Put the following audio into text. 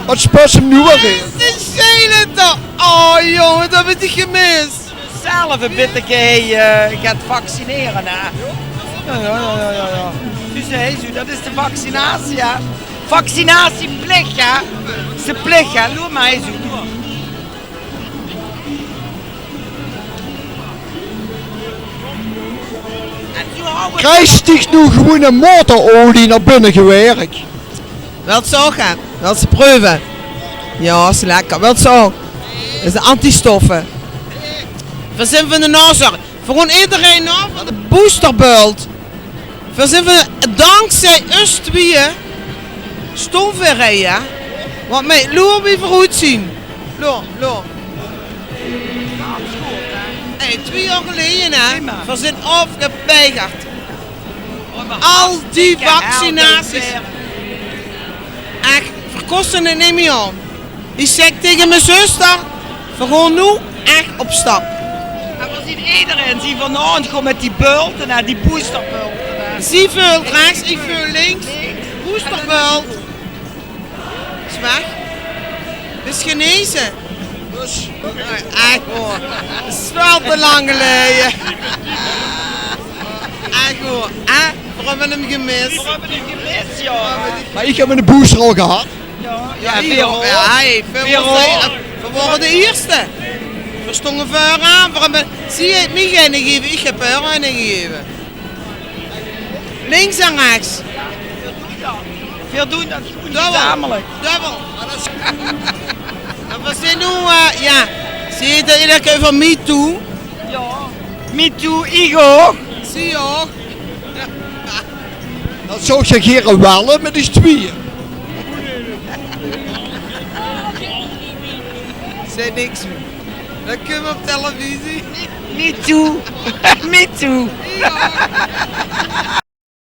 Wat speelt hem nu alweer? Het is schelen toch? Oh jongen, dat heb ik gemist. Zelf een beetje gaat vaccineren. Hè? Ja. Dus dat is de vaccinatie. Ja. Vaccinatieplicht, ja. Ze plicht, ja. Loop maar eens. Krijgt hij nu gewoon een motorolie naar binnen gewerkt? Wel zo gaan, wel ze proeven. Ja, is lekker, wel zo. Dat is de antistoffen. Verzin van de nazorg. Voor gewoon iedereen nog, van de boosterbult. Verzin van dankzij ons tweeën stomverrijden. Want mij, loop wie vooruit zien. Loop. Hey, 2 jaar geleden hè, verzin afgepeigerd. Al die vaccinaties. Echt, verkosten het niet meer aan. Die zegt tegen mijn zuster, we gaan nu echt op stap. En we zien iedereen, zie vanavond gewoon met die bulten, die boosterbulten. Zie vult rechts, ik vul links. Boosterbult. Is weg. Is genezen. Echt hoor. Het is wel te lang geleden. Echt hoor. We hebben hem gemist. We hebben hem gemist, ja. Maar ik heb een booster al gehad. Ja, we worden de eerste. We stonden vooraan. Zie je het mij geen geven? Ik heb er een gegeven. Links en rechts. Veel doen dat goed Dubbel. En we zijn nu, ja, zie je dat iedere keer van Me Too? Ja. Me Too, Igor. Zie je ook? Dat zou zich hier wel met die tweeën. Zei niks meer. Dat kunnen we op televisie. Me Too. Me Too. Ja.